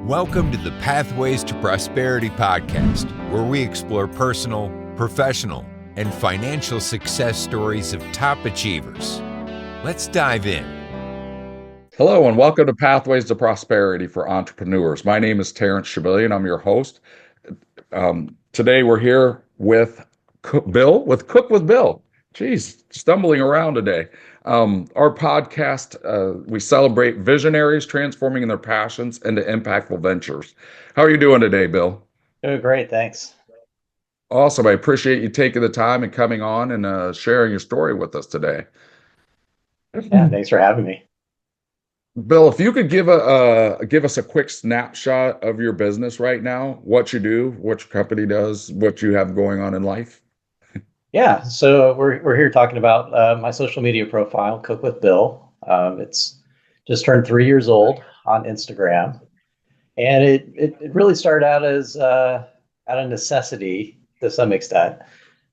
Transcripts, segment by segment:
Welcome to the Pathways to Prosperity podcast, where we explore personal, professional, and financial success stories of top achievers. Let's dive in. Hello, and welcome to Pathways to Prosperity for Entrepreneurs. My name is Terrence Chebillion. I'm your host. Today we're here with Cook with Bill. Geez, stumbling around today. Our podcast, we celebrate visionaries transforming their passions into impactful ventures. How are you doing today, Bill? Doing great, thanks. Awesome. I appreciate you taking the time and coming on and sharing your story with us today. Yeah, thanks for having me. Bill, if you could give us a quick snapshot of your business right now, what you do, what your company does, what you have going on in life. Yeah, so we're here talking about my social media profile, Cook with Bill. It's just turned 3 years old on Instagram, and it really started out as out of necessity to some extent.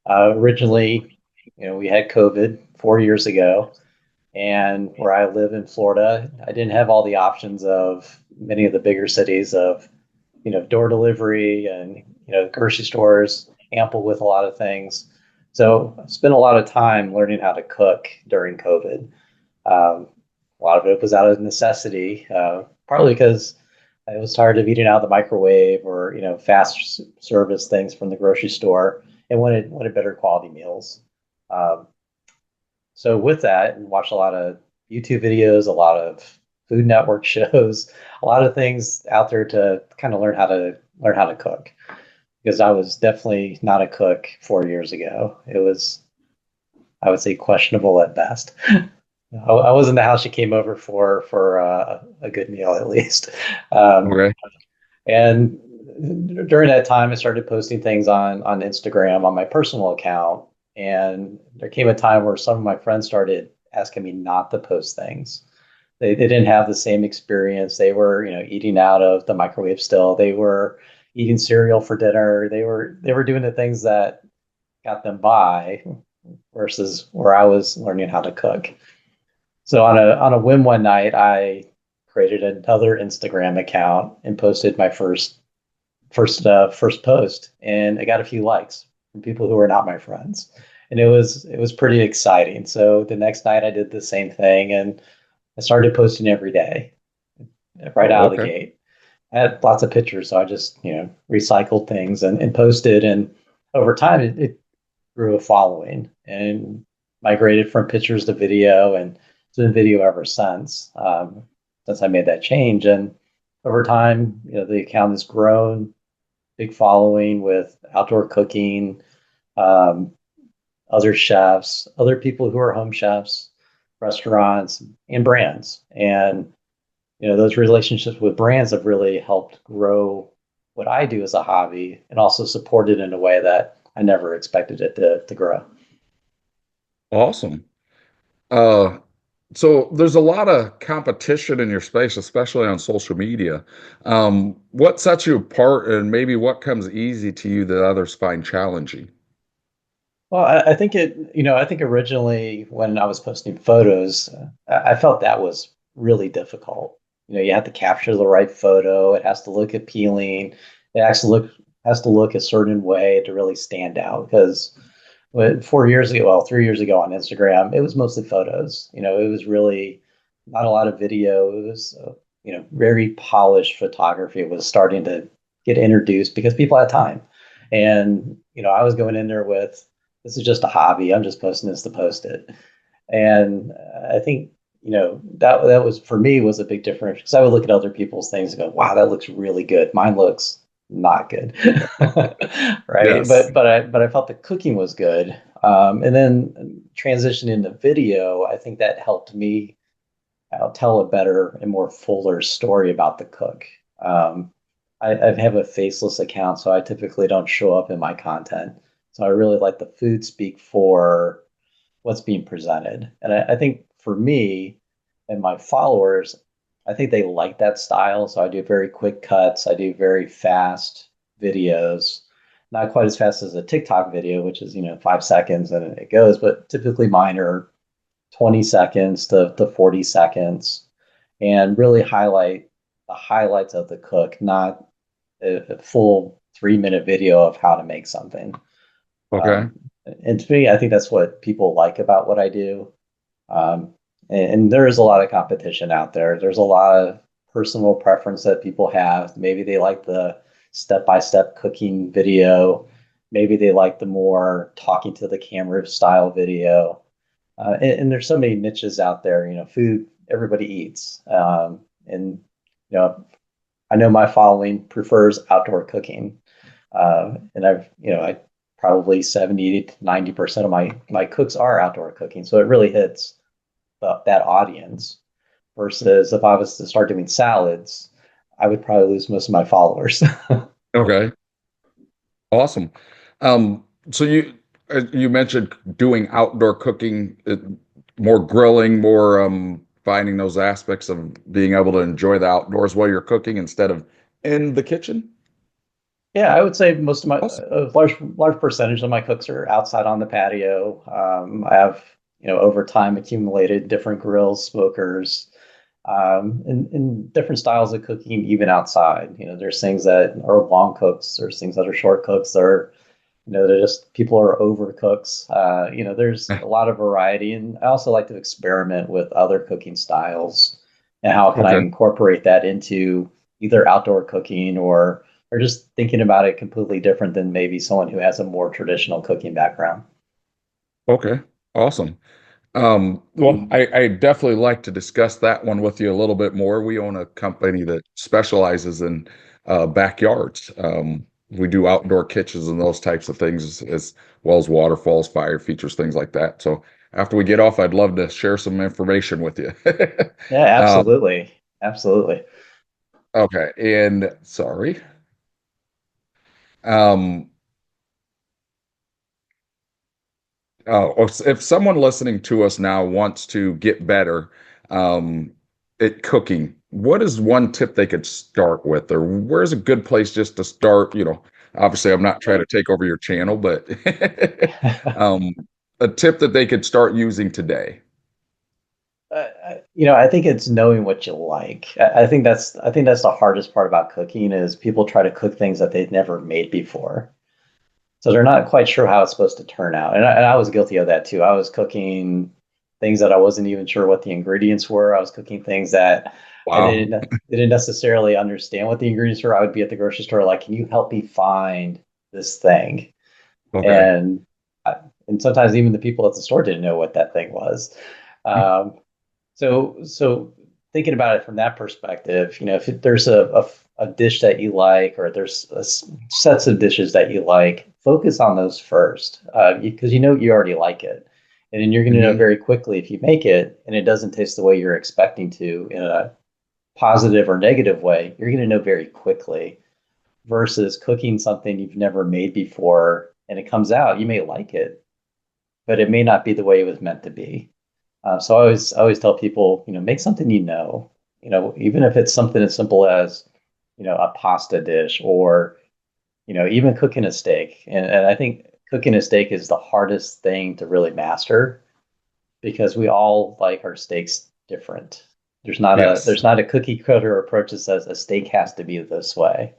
Originally, we had COVID 4 years ago. And where I live in Florida, I didn't have all the options of many of the bigger cities of, door delivery and, grocery stores, ample with a lot of things. So I spent a lot of time learning how to cook during COVID. A lot of it was out of necessity, partly because I was tired of eating out of the microwave or, fast service things from the grocery store and wanted better quality meals. So with that, we watched a lot of YouTube videos, a lot of Food Network shows, a lot of things out there to kind of learn how to cook. Because I was definitely not a cook 4 years ago. It was, I would say, questionable at best. I was in the house she came over for a good meal at least. Okay. And during that time, I started posting things on Instagram on my personal account. And there came a time where some of my friends started asking me not to post things. They didn't have the same experience. They were, eating out of the microwave still. They were eating cereal for dinner. They were doing the things that got them by versus where I was learning how to cook. So on a whim one night, I created another Instagram account and posted my first post, and I got a few likes from people who were not my friends, and it was pretty exciting. So the next night I did the same thing, and I started posting every day, right out of the gate. I had lots of pictures, so I just recycled things and posted, and over time it grew a following and migrated from pictures to video, and it's been video ever since I made that change. And over time, the account has grown, big following with outdoor cooking, other chefs, other people who are home chefs, restaurants, and brands. And those relationships with brands have really helped grow what I do as a hobby, and also support it in a way that I never expected it to grow. Awesome. So there's a lot of competition in your space, especially on social media. What sets you apart, and maybe what comes easy to you that others find challenging? Well, I think I think originally when I was posting photos, I felt that was really difficult. You have to capture the right photo. It has to look appealing. It has to look a certain way to really stand out. Because 4 years ago, well, 3 years ago on Instagram, it was mostly photos. It was really not a lot of video. It was very polished photography was starting to get introduced because people had time. And I was going in there with, this is just a hobby. I'm just posting this to post it. And I think, that was, for me, was a big difference, because I would look at other people's things and go, wow, that looks really good. Mine looks not good. Right. Yes. But I felt the cooking was good. And then transition into video, I think that helped me tell a better and more fuller story about the cook. I have a faceless account, so I typically don't show up in my content. So I really let the food speak for what's being presented. And I think for me and my followers, I think they like that style. So I do very quick cuts. I do very fast videos, not quite as fast as a TikTok video, which is, 5 seconds and it goes, but typically mine are 20 seconds to 40 seconds, and really highlight the highlights of the cook, not a full 3-minute video of how to make something. Okay. Um, and to me, I think that's what people like about what I do. Um, and there is a lot of competition out there. There's a lot of personal preference that people have. Maybe they like the step-by-step cooking video. Maybe they like the more talking to the camera style video. And there's so many niches out there. Food everybody eats. And I know my following prefers outdoor cooking. And I probably 70 to 90% of my cooks are outdoor cooking. So it really hits that audience. Versus if I was to start doing salads, I would probably lose most of my followers. Okay. Awesome. So you mentioned doing outdoor cooking, more grilling, more finding those aspects of being able to enjoy the outdoors while you're cooking instead of in the kitchen. Yeah, I would say most of my Awesome. a large percentage of my cooks are outside on the patio. I have over time accumulated different grills, smokers, and different styles of cooking even outside. There's things that are long cooks, there's things that are short cooks. They're just people are overcooks. There's a lot of variety, and I also like to experiment with other cooking styles and how can I Okay. incorporate that into either outdoor cooking or just thinking about it completely different than maybe someone who has a more traditional cooking background. Okay. Awesome. Well, I definitely like to discuss that one with you a little bit more. We own a company that specializes in backyards. We do outdoor kitchens and those types of things, as well as waterfalls, fire features, things like that. So after we get off, I'd love to share some information with you. Yeah, Um, absolutely. Absolutely. okay, and sorry. Um, if someone listening to us now wants to get better um, at cooking, what is one tip they could start with, or where's a good place just to start? Obviously, I'm not trying to take over your channel, but um, a tip that they could start using today. I think it's knowing what you like. I think that's the hardest part about cooking is people try to cook things that they've never made before. So they're not quite sure how it's supposed to turn out. And I was guilty of that too. I was cooking things that I wasn't even sure what the ingredients were. I was cooking things that I Wow. didn't necessarily understand what the ingredients were. I would be at the grocery store like, can you help me find this thing? Okay. And I- and sometimes even the people at the store didn't know what that thing was. Um, so thinking about it from that perspective, if there's a dish that you like, or there's sets of dishes that you like, focus on those first, because you already like it, and then you're going to know Hmm. very quickly if you make it and it doesn't taste the way you're expecting to in a positive or negative way. You're going to know very quickly versus cooking something you've never made before and it comes out, you may like it, but it may not be the way it was meant to be. So I always tell people, make something even if it's something as simple as, a pasta dish or, even cooking a steak. And I think cooking a steak is the hardest thing to really master because we all like our steaks different. There's not a Yes. there's not a cookie cutter approach that says a steak has to be this way.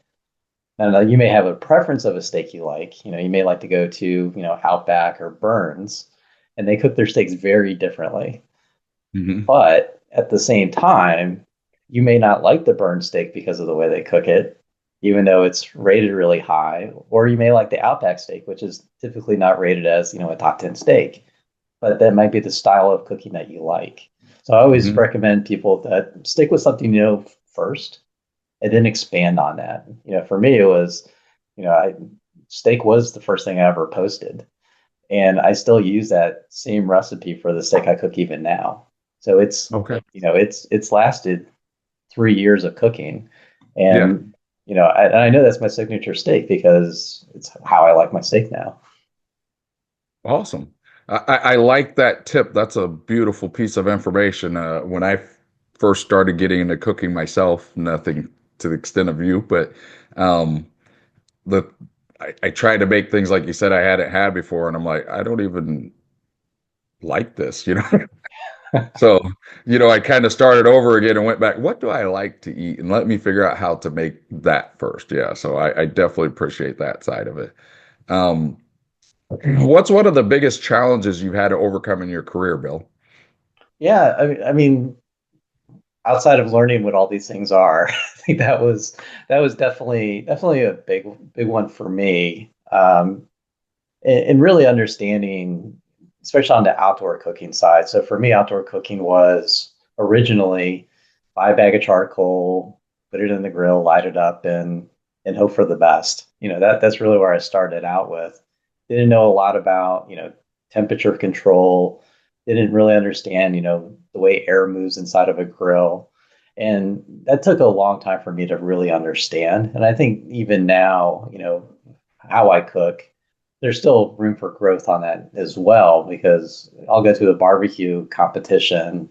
And you may have a preference of a steak you like. You may like to go to, Outback or Burns, and they cook their steaks very differently. Hmm. But at the same time, you may not like the burn steak because of the way they cook it, even though it's rated really high. Or you may like the Outback steak, which is typically not rated as, a top 10 steak, but that might be the style of cooking that you like. So I always Hmm. recommend people that stick with something first and then expand on that. For me, it was, steak was the first thing I ever posted. And I still use that same recipe for the steak I cook even now. So Okay. it's lasted 3 years of cooking, Yeah. and I know that's my signature steak because it's how I like my steak now. Awesome. I like that tip. That's a beautiful piece of information. When I first started getting into cooking myself, nothing to the extent of you, but um, the I tried to make things like you said I hadn't had before, and I'm like, I don't even like this. So, I kind of started over again and went back, what do I like to eat? And let me figure out how to make that first. Yeah. So I definitely appreciate that side of it. Um, what's one of the biggest challenges you've had to overcome in your career, Bill? Yeah, I mean, outside of learning what all these things are, I think that was definitely a big one for me. And really understanding, especially on the outdoor cooking side. So for me, outdoor cooking was originally buy a bag of charcoal, put it in the grill, light it up, and hope for the best. That's really where I started out with. Didn't know a lot about temperature control. Didn't really understand the way air moves inside of a grill. And that took a long time for me to really understand. And I think even now, how I cook, there's still room for growth on that as well because I'll go to a barbecue competition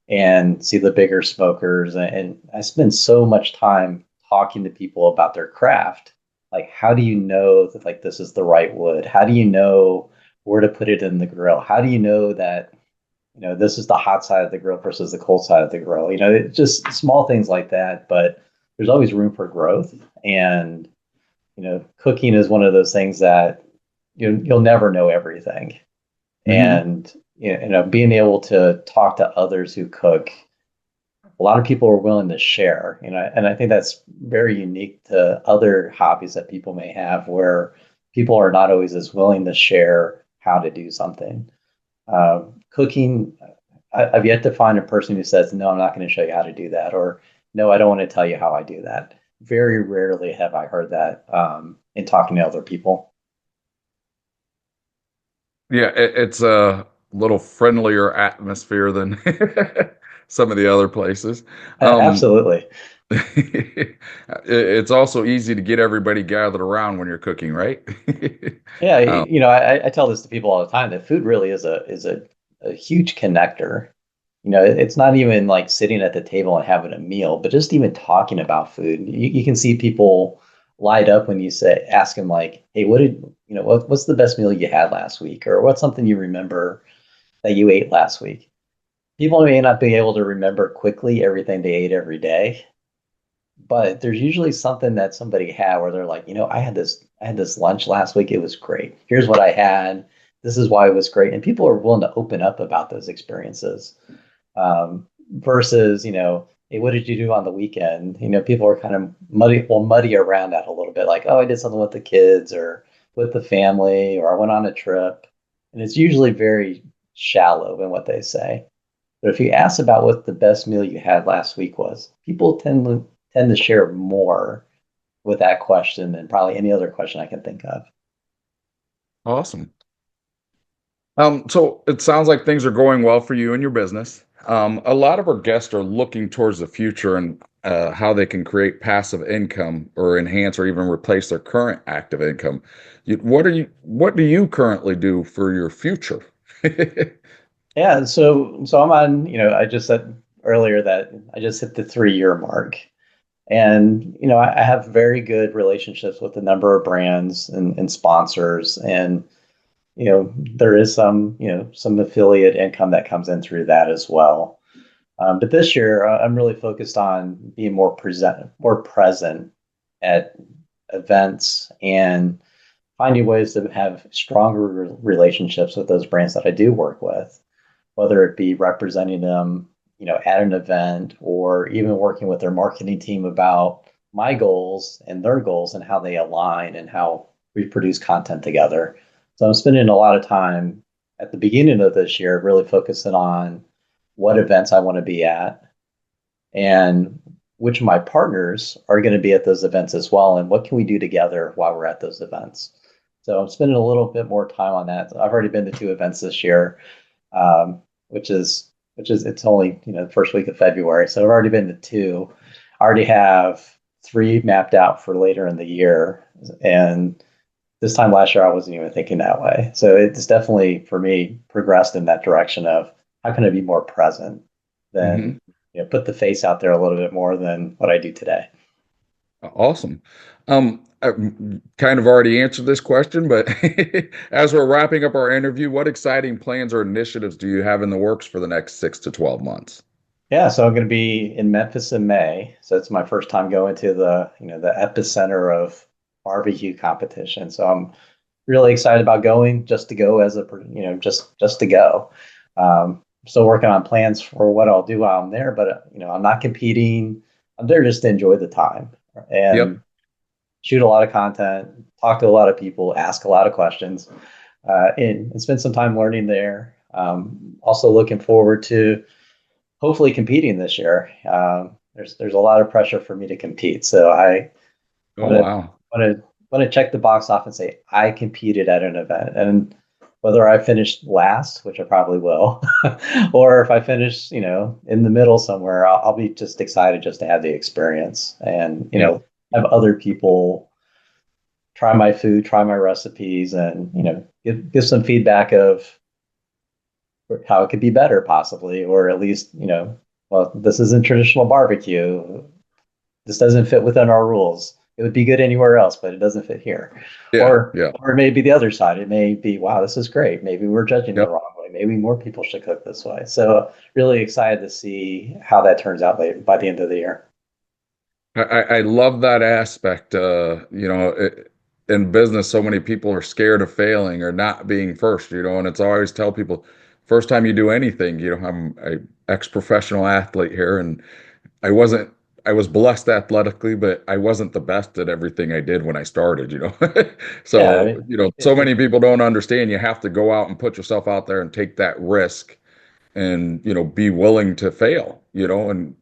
and see the bigger smokers, and I spend so much time talking to people about their craft. Like, how do you know that like this is the right wood? How do you know where to put it in the grill? How do you know that this is the hot side of the grill versus the cold side of the grill? It's just small things like that, but there's always room for growth. And cooking is one of those things that you'll never know everything. Hmm. And being able to talk to others who cook, a lot of people are willing to share. And I think that's very unique to other hobbies that people may have, where people are not always as willing to share how to do something. Cooking, I've yet to find a person who says, "No, I'm not going to show you how to do that," or "No, I don't want to tell you how I do that." Very rarely have I heard that in talking to other people. Yeah, it's a little friendlier atmosphere than some of the other places. Um, Absolutely. it's also easy to get everybody gathered around when you're cooking, right? Yeah, Um, I tell this to people all the time that food really is a huge connector. It's not even like sitting at the table and having a meal, but just even talking about food. You can see people light up when you ask them like, "Hey, what's the best meal you had last week?" Or what's something you remember that you ate last week? People may not be able to remember quickly everything they ate every day, but there's usually something that somebody had where they're like, I had this lunch last week. It was great. Here's what I had. This is why it was great. And people are willing to open up about those experiences. Versus, hey, what did you do on the weekend? People are kind of muddy around that a little bit, like, oh, I did something with the kids or with the family, or I went on a trip. And it's usually very shallow in what they say. But if you ask about what the best meal you had last week was, people tend to share more with that question than probably any other question I can think of. awesome. So it sounds like things are going well for you and your business. A lot of our guests are looking towards the future and how they can create passive income or enhance or even replace their current active income. What do you currently do for your future? Yeah, so I'm on, I just said earlier that I just hit the 3-year mark. And I have very good relationships with a number of brands and sponsors. And there is some affiliate income that comes in through that as well. But this year, I'm really focused on being more present at events and finding ways to have stronger relationships with those brands that I do work with, whether it be representing them, at an event, or even working with their marketing team about my goals and their goals and how they align and how we produce content together. So I'm spending a lot of time at the beginning of this year really focusing on what events I want to be at and which of my partners are going to be at those events as well, and what can we do together while we're at those events. So I'm spending a little bit more time on that. I've already been to 2 events this year, which is it's only the first week of February, so I've already been to two. I already have three mapped out for later in the year, and this time last year I wasn't even thinking that way. So it's definitely for me progressed in that direction of how can I be more present than Hmm. put the face out there a little bit more than what I do today. Awesome. I kind of already answered this question, but as we're wrapping up our interview, what exciting plans or initiatives do you have in the works for the next 6 to 12 months? Yeah, so I'm going to be in Memphis in May. So it's my first time going to the epicenter of barbecue competition. So I'm really excited about going just to go as a, just to go. Still working on plans for what I'll do while I'm there, but I'm not competing. I'm there just to enjoy the time Yep. and shoot a lot of content, talk to a lot of people, ask a lot of questions, and spend some time learning there. Also looking forward to hopefully competing this year. There's a lot of pressure for me to compete, so I Oh, want to wow. want to check the box off and say I competed at an event, and whether I finished last, which I probably will, or if I finish, in the middle somewhere, I'll be just excited just to have the experience and Yep. have other people try my food, try my recipes, and give some feedback of how it could be better, possibly, or at least well, this isn't traditional barbecue. This doesn't fit within our rules. It would be good anywhere else, but it doesn't fit here. Yeah. Yeah. Or maybe the other side. It may be, wow, this is great. Maybe we're judging the Yep. wrong way. Maybe more people should cook this way. So really excited to see how that turns out later by the end of the year. I love that aspect. In business, so many people are scared of failing or not being first, and it's always tell people, first time you do anything, I'm a ex-professional athlete here, and I wasn't, I was blessed athletically, but I wasn't the best at everything I did when I started. Yeah, I So, mean, so many people don't understand you have to go out and put yourself out there and take that risk and, be willing to fail, and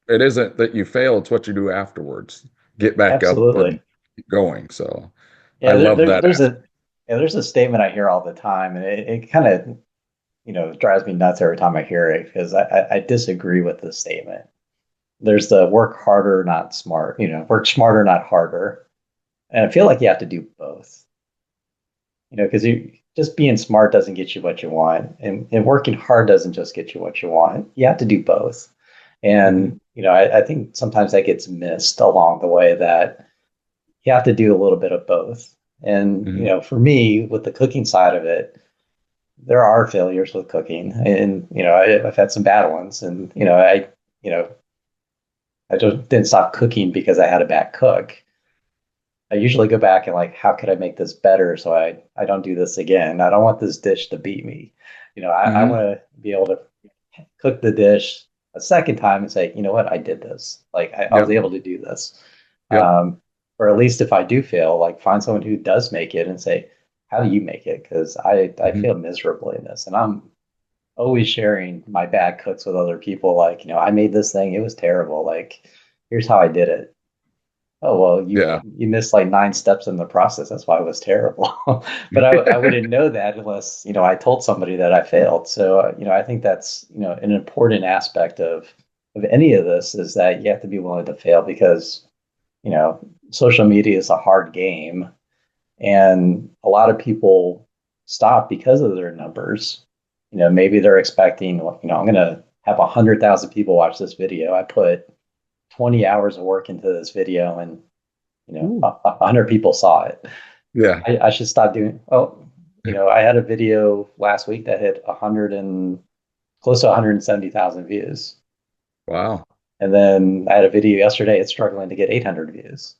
it isn't that you fail, it's what you do afterwards. Get back up and absolutely. keep going. So I Yeah, love that. there's a statement I hear all the time, and it kind of drives me nuts every time I hear it because I disagree with the statement. There's the work harder, not smart, work smarter, not harder. And I feel like you have to do both, because you just being smart doesn't get you what you want. And working hard doesn't just get you what you want. You have to do both. Mhm. And, I think sometimes that gets missed along the way that you have to do a little bit of both. And, Mhm. for me, with the cooking side of it, there are failures with cooking. And, I've had some bad ones. And, you know, I just didn't stop cooking because I had a bad cook. I usually go back and like, how could I make this better so I don't do this again? I don't want this dish to beat me. I Mhm. want to be able to cook the dish a second time and say, you know what, I did this. Like I was Yep. able to do this. Yep. Or at least if I do fail, like find someone who does make it and say, how do you make it? Because I Mhm. feel miserably in this, and I'm always sharing my bad cooks with other people. Like, I made this thing, it was terrible. Like, here's how I did it. Oh, well, Yeah. you missed like 9 steps in the process. That's why it was terrible. But I wouldn't know that unless, I told somebody that I failed. So, I think that's, an important aspect of any of this is that you have to be willing to fail because, you know, social media is a hard game and a lot of people stop because of their numbers. Maybe they're expecting, I'm going to have 100,000 people watch this video. I put 20 hours of work into this video and Ooh. 100 people saw it. Yeah. I should stop doing. Oh, I had a video last week that hit 100 and close to 170,000 views, Wow. and then I had a video yesterday. It's struggling to get 800 views.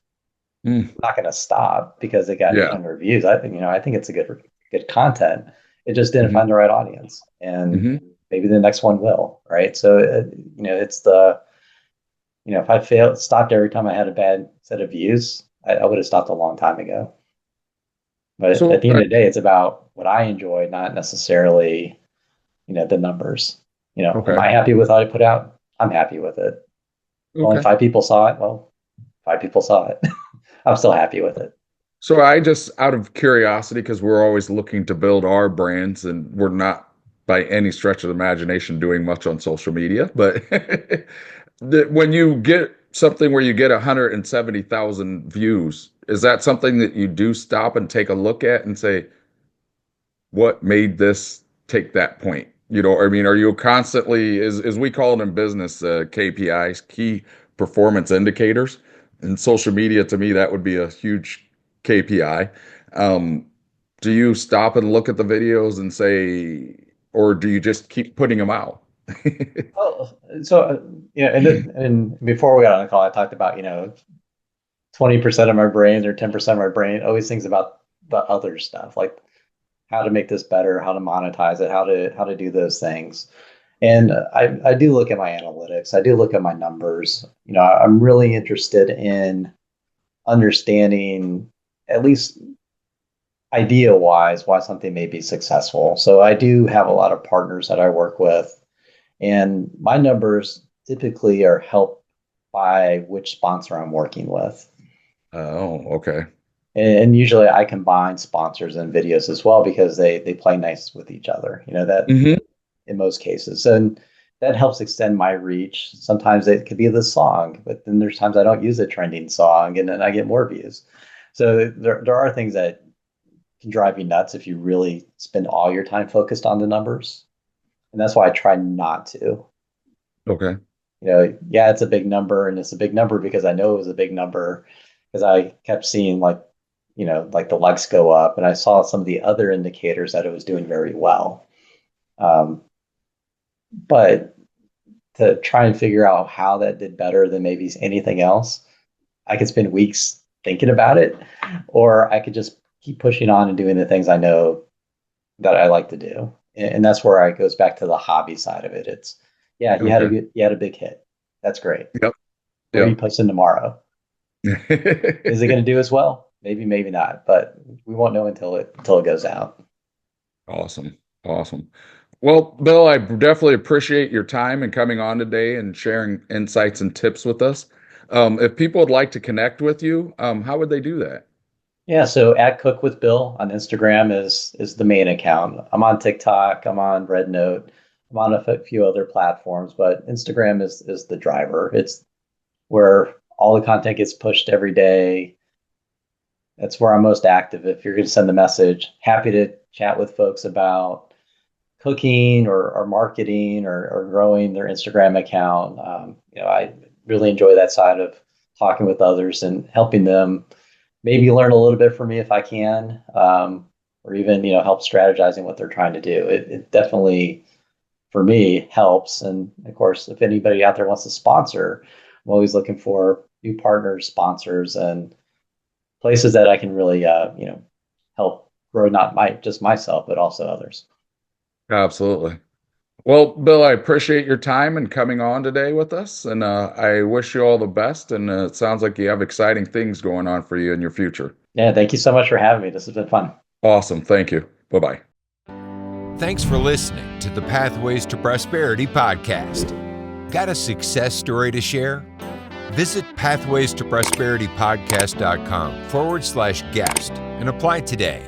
Mm. I'm not going to stop because it got Yeah. 800 views. I think it's a good content. It just didn't Mhm. find the right audience, and Mhm. maybe the next one will. Right. So it's if I stopped every time I had a bad set of views, I would have stopped a long time ago. But at So, the end of the day, it's about what I enjoy, not necessarily, the numbers. Am okay. I happy with what I put out? I'm happy with it. Only Okay. 5 people saw it. Well, 5 people saw it. I'm still happy with it. So I just, out of curiosity, because we're always looking to build our brands and we're not by any stretch of the imagination doing much on social media, but when you get something where you get 170,000 views, is that something that you do stop and take a look at and say, what made this take that point? I mean, are you constantly, as we call it in business, KPIs, key performance indicators, and social media, to me, that would be a huge KPI. Do you stop and look at the videos and say, or do you just keep putting them out? Oh, so and before we got on the call, I talked about 20% of my brain or 10% of my brain always thinks about the other stuff, like how to make this better, how to monetize it, how to do those things. And I do look at my analytics. I do look at my numbers. I'm really interested in understanding, at least idea wise, why something may be successful. So I do have a lot of partners that I work with, and my numbers typically are helped by which sponsor I'm working with. Oh, okay. And usually I combine sponsors and videos as well because they play nice with each other. That Hmm. in most cases. And that helps extend my reach. Sometimes it could be the song, but then there's times I don't use a trending song and then I get more views. So there are things that can drive you nuts if you really spend all your time focused on the numbers. And that's why I try not to. Okay. Yeah, it's a big number, and it's a big number because I know it was a big number because I kept seeing like the likes go up, and I saw some of the other indicators that it was doing very well. But to try and figure out how that did better than maybe anything else, I could spend weeks thinking about it, or I could just keep pushing on and doing the things I know that I like to do. And that's where it goes back to the hobby side of it. It's yeah, Okay. you had a big hit. That's great. Yep. Where are you Yep. posting tomorrow? Is it going to do as well? Maybe, maybe not. But we won't know until it goes out. Awesome. Awesome. Well, Bill, I definitely appreciate your time and coming on today and sharing insights and tips with us. If people would like to connect with you, how would they do that? Yeah, so at Cook with Bill on Instagram is the main account. I'm on TikTok, I'm on Red Note, I'm on a few other platforms, but Instagram is the driver. It's where all the content gets pushed every day. That's where I'm most active. If you're going to send a message, happy to chat with folks about cooking or marketing or growing their Instagram account. I really enjoy that side of talking with others and helping them maybe learn a little bit from me if I can, or even help strategizing what they're trying to do. It definitely for me helps. And of course, if anybody out there wants to sponsor, I'm always looking for new partners, sponsors, and places that I can really help grow just myself, but also others. Absolutely. Well, Bill, I appreciate your time and coming on today with us, and I wish you all the best. And it sounds like you have exciting things going on for you in your future. Yeah, thank you so much for having me. This has been fun. Awesome. Thank you. Bye-bye. Thanks for listening to the Pathways to Prosperity podcast. Got a success story to share? Visit pathwaystoprosperitypodcast.com/guest and apply today.